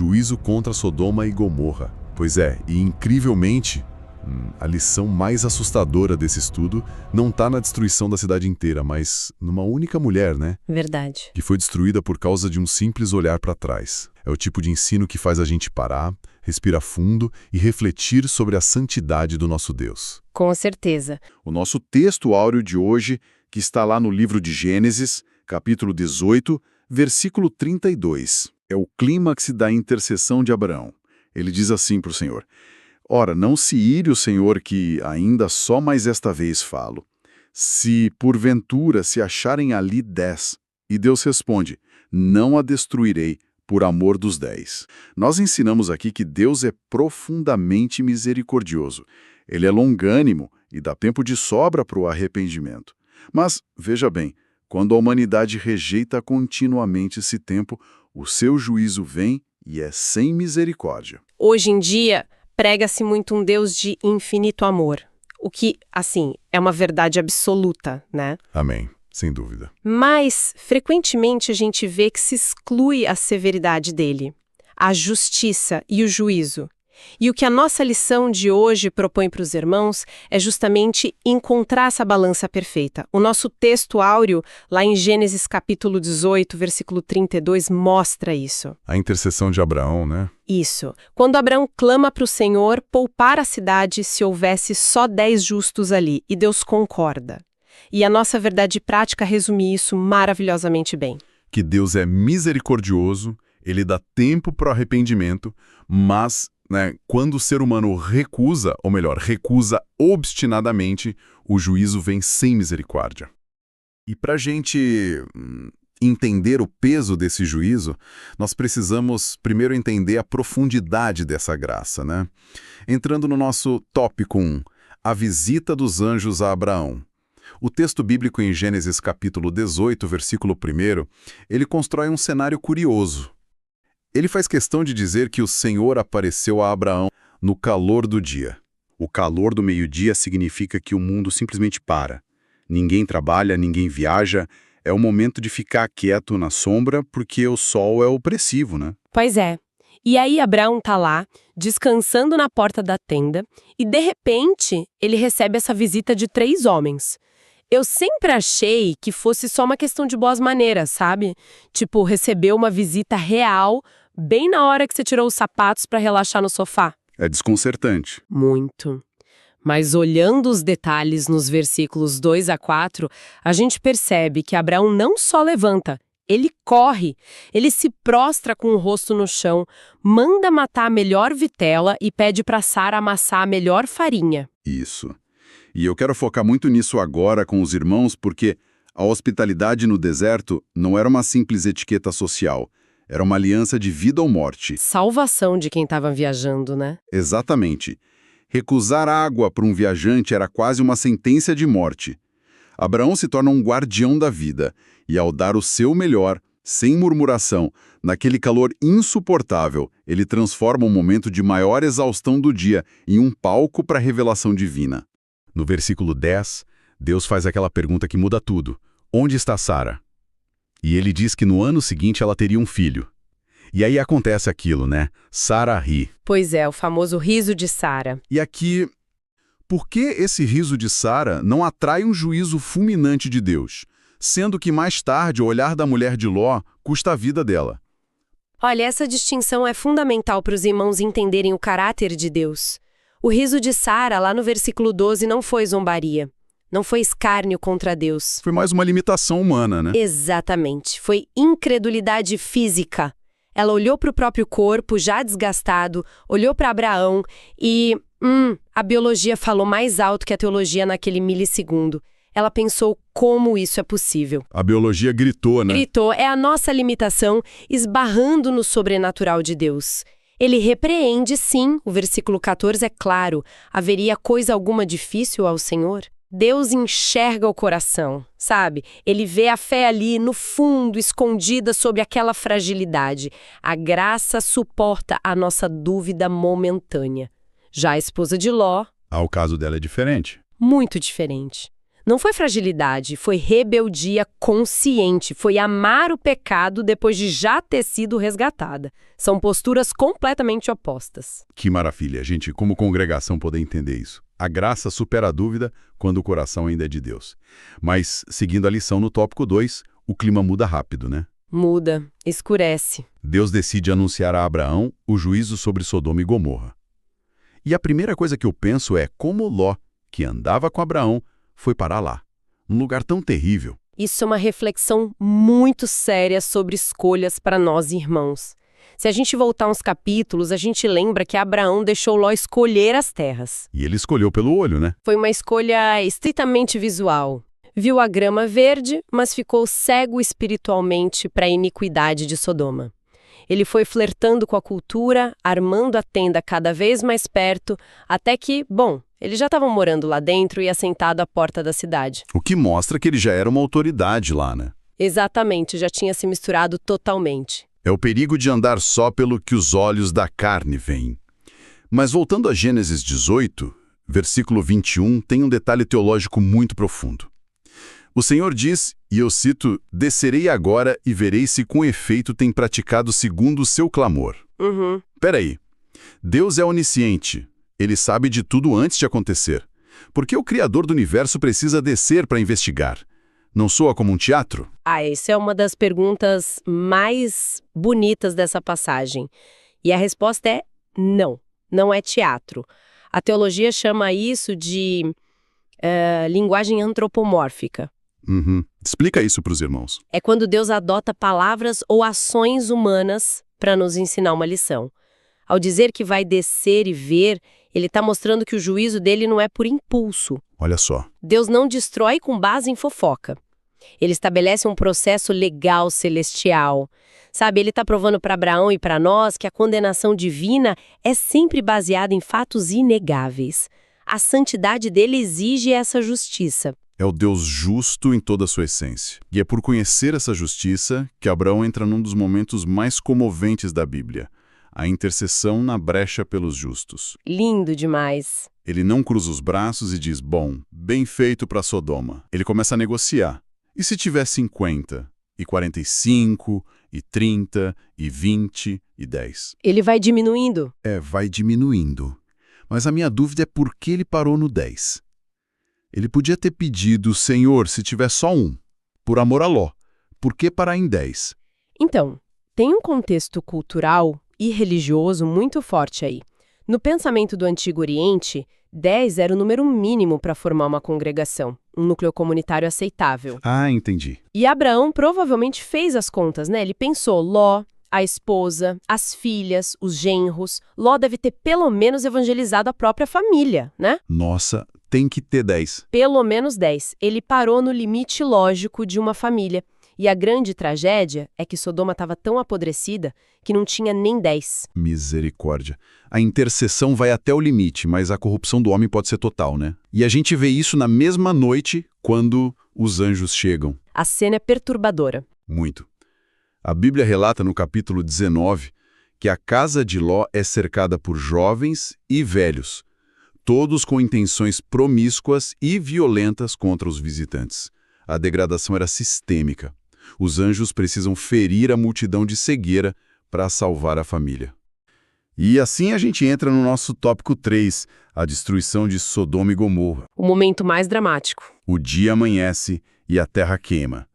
juízo contra Sodoma e Gomorra. Pois é, e incrivelmente, a lição mais assustadora desse estudo não está na destruição da cidade inteira, mas numa única mulher, né? Verdade. Que foi destruída por causa de um simples olhar para trás. É o tipo de ensino que faz a gente parar, respirar fundo e refletir sobre a santidade do nosso Deus. Com certeza. O nosso texto áureo de hoje, que está lá no livro de Gênesis, capítulo 18, versículo 32, é o clímax da intercessão de Abraão. Ele diz assim para o Senhor: Ora, não se ire o Senhor que ainda só mais esta vez falo. Se porventura se acharem ali 10. E Deus responde: Não a destruirei por amor dos 10. Nós ensinamos aqui que Deus é profundamente misericordioso. Ele é longânimo e dá tempo de sobra para o arrependimento. Mas, veja bem, quando a humanidade rejeita continuamente esse tempo, o seu juízo vem e é sem misericórdia. Hoje em dia, prega-se muito um Deus de infinito amor. O que, assim, é uma verdade absoluta, né? Amém, sem dúvida. Mas, frequentemente, a gente vê que se exclui a severidade dele, a justiça e o juízo. E o que a nossa lição de hoje propõe para os irmãos é justamente encontrar essa balança perfeita. O nosso texto áureo, lá em Gênesis capítulo 18, versículo 32, mostra isso. A intercessão de Abraão, né? Isso. Quando Abraão clama para o Senhor poupar a cidade se houvesse só 10 justos ali, e Deus concorda. E a nossa verdade prática resume isso maravilhosamente bem. Que Deus é misericordioso, ele dá tempo para o arrependimento, mas quando o ser humano recusa, ou melhor, recusa obstinadamente, o juízo vem sem misericórdia. E para a gente entender o peso desse juízo, nós precisamos primeiro entender a profundidade dessa graça, né? Entrando no nosso tópico 1, a visita dos anjos a Abraão. O texto bíblico em Gênesis capítulo 18, versículo 1, ele constrói um cenário curioso. Ele faz questão de dizer que o Senhor apareceu a Abraão no calor do dia. O calor do meio-dia significa que o mundo simplesmente para. Ninguém trabalha, ninguém viaja. É o momento de ficar quieto na sombra porque o sol é opressivo, né? Pois é. E aí Abraão tá lá, descansando na porta da tenda, e de repente ele recebe essa visita de 3 homens. Eu sempre achei que fosse só uma questão de boas maneiras, sabe? Tipo, receber uma visita real bem na hora que você tirou os sapatos para relaxar no sofá. É desconcertante. Muito. Mas olhando os detalhes nos versículos 2 a 4, a gente percebe que Abraão não só levanta, ele corre, ele se prostra com o rosto no chão, manda matar a melhor vitela e pede para Sara amassar a melhor farinha. Isso. E eu quero focar muito nisso agora com os irmãos, porque a hospitalidade no deserto não era uma simples etiqueta social. Era uma aliança de vida ou morte. Salvação de quem estava viajando, né? Exatamente. Recusar água para um viajante era quase uma sentença de morte. Abraão se torna um guardião da vida, e ao dar o seu melhor, sem murmuração, naquele calor insuportável, ele transforma um momento de maior exaustão do dia em um palco para a revelação divina. No versículo 10, Deus faz aquela pergunta que muda tudo. Onde está Sara? E ele diz que no ano seguinte ela teria um filho. E aí acontece aquilo, né? Sara ri. Pois é, o famoso riso de Sara. E aqui, por que esse riso de Sara não atrai um juízo fulminante de Deus? Sendo que mais tarde o olhar da mulher de Ló custa a vida dela. Olha, essa distinção é fundamental para os irmãos entenderem o caráter de Deus. O riso de Sara, lá no versículo 12, não foi zombaria. Não foi escárnio contra Deus. Foi mais uma limitação humana, né? Exatamente. Foi incredulidade física. Ela olhou para o próprio corpo, já desgastado, olhou para Abraão e... a biologia falou mais alto que a teologia naquele milissegundo. Ela pensou como isso é possível. A biologia gritou, né? Gritou. É a nossa limitação esbarrando no sobrenatural de Deus. Ele repreende, sim, o versículo 14 é claro. Haveria coisa alguma difícil ao Senhor? Deus enxerga o coração, sabe? Ele vê a fé ali, no fundo, escondida sob aquela fragilidade. A graça suporta a nossa dúvida momentânea. Já a esposa de Ló... O caso dela é diferente. Muito diferente. Não foi fragilidade, foi rebeldia consciente, foi amar o pecado depois de já ter sido resgatada. São posturas completamente opostas. Que maravilha, gente, como congregação poder entender isso. A graça supera a dúvida quando o coração ainda é de Deus. Mas, seguindo a lição no tópico 2, o clima muda rápido, né? Muda, escurece. Deus decide anunciar a Abraão o juízo sobre Sodoma e Gomorra. E a primeira coisa que eu penso é como Ló, que andava com Abraão, foi parar lá, num lugar tão terrível. Isso é uma reflexão muito séria sobre escolhas para nós irmãos. Se a gente voltar uns capítulos, a gente lembra que Abraão deixou Ló escolher as terras. E ele escolheu pelo olho, né? Foi uma escolha estritamente visual. Viu a grama verde, mas ficou cego espiritualmente para a iniquidade de Sodoma. Ele foi flertando com a cultura, armando a tenda cada vez mais perto, até que, bom, eles já estavam morando lá dentro e assentado à porta da cidade. O que mostra que ele já era uma autoridade lá, né? Exatamente, já tinha se misturado totalmente. É o perigo de andar só pelo que os olhos da carne veem. Mas voltando a Gênesis 18, versículo 21, tem um detalhe teológico muito profundo. O Senhor diz, e eu cito, descerei agora e verei se com efeito tem praticado segundo o seu clamor. Peraí, Deus é onisciente, ele sabe de tudo antes de acontecer. Por que o Criador do universo precisa descer para investigar? Não soa como um teatro? Essa é uma das perguntas mais bonitas dessa passagem. E a resposta é não, não é teatro. A teologia chama isso de linguagem antropomórfica. Explica isso para os irmãos. É quando Deus adota palavras ou ações humanas para nos ensinar uma lição. Ao dizer que vai descer e ver, ele está mostrando que o juízo dele não é por impulso. Olha só. Deus não destrói com base em fofoca. Ele estabelece um processo legal celestial. Sabe, ele está provando para Abraão e para nós que a condenação divina é sempre baseada em fatos inegáveis. A santidade dele exige essa justiça. É o Deus justo em toda a sua essência. E é por conhecer essa justiça que Abraão entra num dos momentos mais comoventes da Bíblia, a intercessão na brecha pelos justos. Lindo demais. Ele não cruza os braços e diz, bom, bem feito para Sodoma. Ele começa a negociar. E se tiver 50, e 45, e 30, e 20, e 10? Ele vai diminuindo. Vai diminuindo. Mas a minha dúvida é por que ele parou no 10. Ele podia ter pedido, Senhor, se tiver só um, por amor a Ló. Por que parar em 10? Então, tem um contexto cultural e religioso muito forte aí. No pensamento do Antigo Oriente, 10 era o número mínimo para formar uma congregação, um núcleo comunitário aceitável. Ah, entendi. E Abraão provavelmente fez as contas, né? Ele pensou, Ló, a esposa, as filhas, os genros. Ló deve ter pelo menos evangelizado a própria família, né? Nossa, tem que ter 10. Pelo menos 10. Ele parou no limite lógico de uma família. E a grande tragédia é que Sodoma estava tão apodrecida que não tinha nem 10. Misericórdia. A intercessão vai até o limite, mas a corrupção do homem pode ser total, né? E a gente vê isso na mesma noite quando os anjos chegam. A cena é perturbadora. Muito. A Bíblia relata no capítulo 19 que a casa de Ló é cercada por jovens e velhos, todos com intenções promíscuas e violentas contra os visitantes. A degradação era sistêmica. Os anjos precisam ferir a multidão de cegueira para salvar a família. E assim a gente entra no nosso tópico 3, a destruição de Sodoma e Gomorra. O momento mais dramático. O dia amanhece e a terra queima.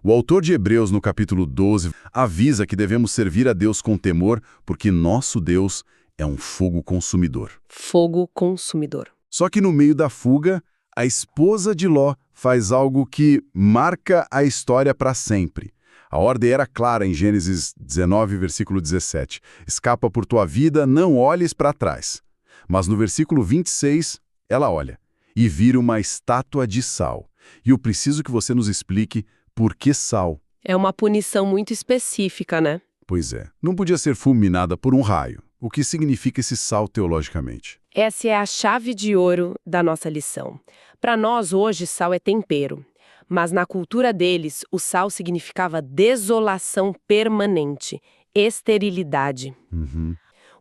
O autor de Hebreus, no capítulo 12, avisa que devemos servir a Deus com temor, porque nosso Deus é um fogo consumidor. Fogo consumidor. Só que no meio da fuga, a esposa de Ló faz algo que marca a história para sempre. A ordem era clara em Gênesis 19, versículo 17. Escapa por tua vida, não olhes para trás. Mas no versículo 26, ela olha e vira uma estátua de sal. E eu preciso que você nos explique por que sal. É uma punição muito específica, né? Pois é, não podia ser fulminada por um raio. O que significa esse sal teologicamente? Essa é a chave de ouro da nossa lição. Para nós, hoje, sal é tempero. Mas na cultura deles, o sal significava desolação permanente, esterilidade.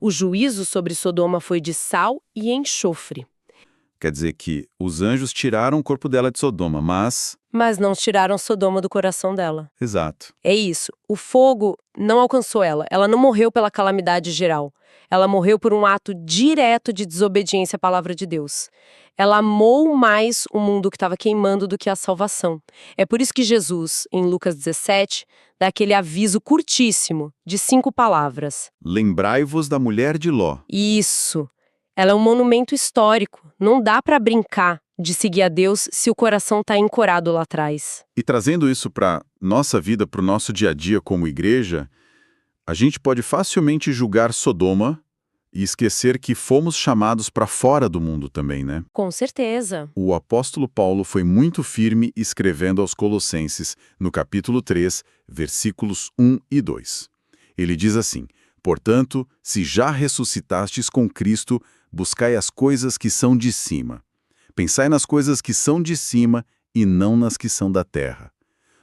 O juízo sobre Sodoma foi de sal e enxofre. Quer dizer que os anjos tiraram o corpo dela de Sodoma, mas... Mas não tiraram Sodoma do coração dela. Exato. É isso. O fogo não alcançou ela. Ela não morreu pela calamidade geral. Ela morreu por um ato direto de desobediência à palavra de Deus. Ela amou mais o mundo que estava queimando do que a salvação. É por isso que Jesus, em Lucas 17, dá aquele aviso curtíssimo, de 5 palavras. Lembrai-vos da mulher de Ló. Isso. Ela é um monumento histórico. Não dá para brincar de seguir a Deus se o coração está ancorado lá atrás. E trazendo isso para nossa vida, para o nosso dia a dia como igreja, a gente pode facilmente julgar Sodoma e esquecer que fomos chamados para fora do mundo também, né? Com certeza. O apóstolo Paulo foi muito firme escrevendo aos Colossenses, no capítulo 3, versículos 1 e 2. Ele diz assim: portanto, se já ressuscitastes com Cristo, buscai as coisas que são de cima. Pensai nas coisas que são de cima e não nas que são da terra.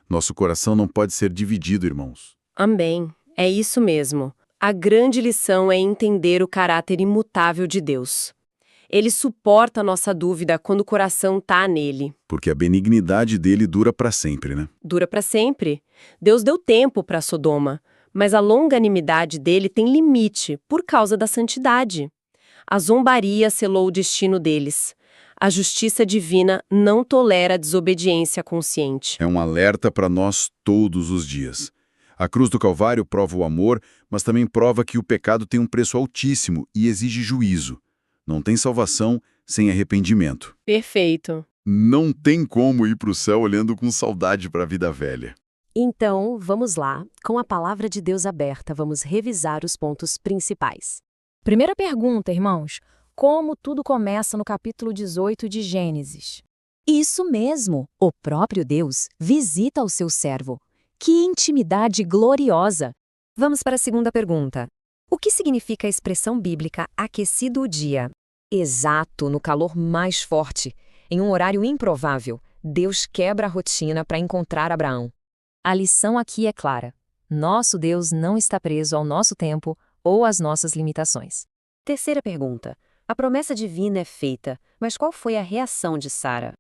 Nosso coração não pode ser dividido, irmãos. Amém. É isso mesmo. A grande lição é entender o caráter imutável de Deus. Ele suporta a nossa dúvida quando o coração está nele. Porque a benignidade dele dura para sempre, né? Dura para sempre. Deus deu tempo para Sodoma, mas a longanimidade dele tem limite por causa da santidade. A zombaria selou o destino deles. A justiça divina não tolera a desobediência consciente. É um alerta para nós todos os dias. A cruz do Calvário prova o amor, mas também prova que o pecado tem um preço altíssimo e exige juízo. Não tem salvação sem arrependimento. Perfeito. Não tem como ir para o céu olhando com saudade para a vida velha. Então, vamos lá. Com a palavra de Deus aberta, vamos revisar os pontos principais. Primeira pergunta, irmãos. Como tudo começa no capítulo 18 de Gênesis? Isso mesmo! O próprio Deus visita o seu servo. Que intimidade gloriosa! Vamos para a segunda pergunta. O que significa a expressão bíblica aquecido o dia? Exato, no calor mais forte. Em um horário improvável, Deus quebra a rotina para encontrar Abraão. A lição aqui é clara. Nosso Deus não está preso ao nosso tempo ou às nossas limitações. Terceira pergunta. A promessa divina é feita, mas qual foi a reação de Sara?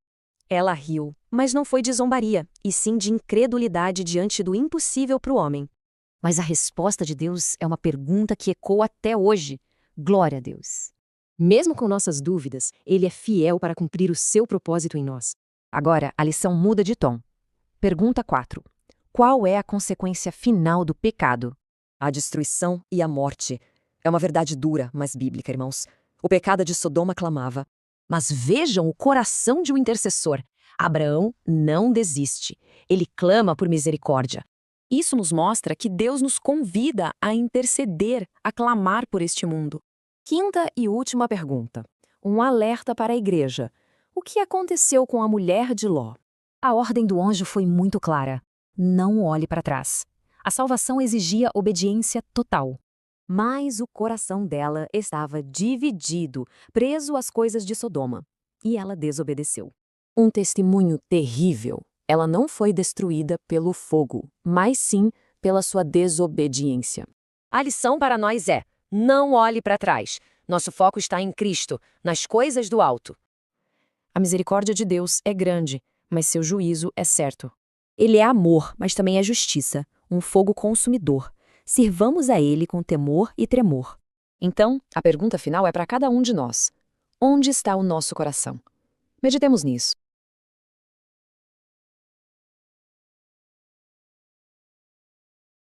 Ela riu, mas não foi de zombaria, e sim de incredulidade diante do impossível para o homem. Mas a resposta de Deus é uma pergunta que ecoa até hoje. Glória a Deus! Mesmo com nossas dúvidas, Ele é fiel para cumprir o seu propósito em nós. Agora, a lição muda de tom. Pergunta 4. Qual é a consequência final do pecado? A destruição e a morte. É uma verdade dura, mas bíblica, irmãos. O pecado de Sodoma clamava. Mas vejam o coração de um intercessor. Abraão não desiste. Ele clama por misericórdia. Isso nos mostra que Deus nos convida a interceder, a clamar por este mundo. Quinta e última pergunta. Um alerta para a igreja. O que aconteceu com a mulher de Ló? A ordem do anjo foi muito clara. Não olhe para trás. A salvação exigia obediência total. Mas o coração dela estava dividido, preso às coisas de Sodoma. E ela desobedeceu. Um testemunho terrível. Ela não foi destruída pelo fogo, mas sim pela sua desobediência. A lição para nós é: não olhe para trás. Nosso foco está em Cristo, nas coisas do alto. A misericórdia de Deus é grande, mas seu juízo é certo. Ele é amor, mas também é justiça, um fogo consumidor. Sirvamos a Ele com temor e tremor. Então, a pergunta final é para cada um de nós. Onde está o nosso coração? Meditemos nisso.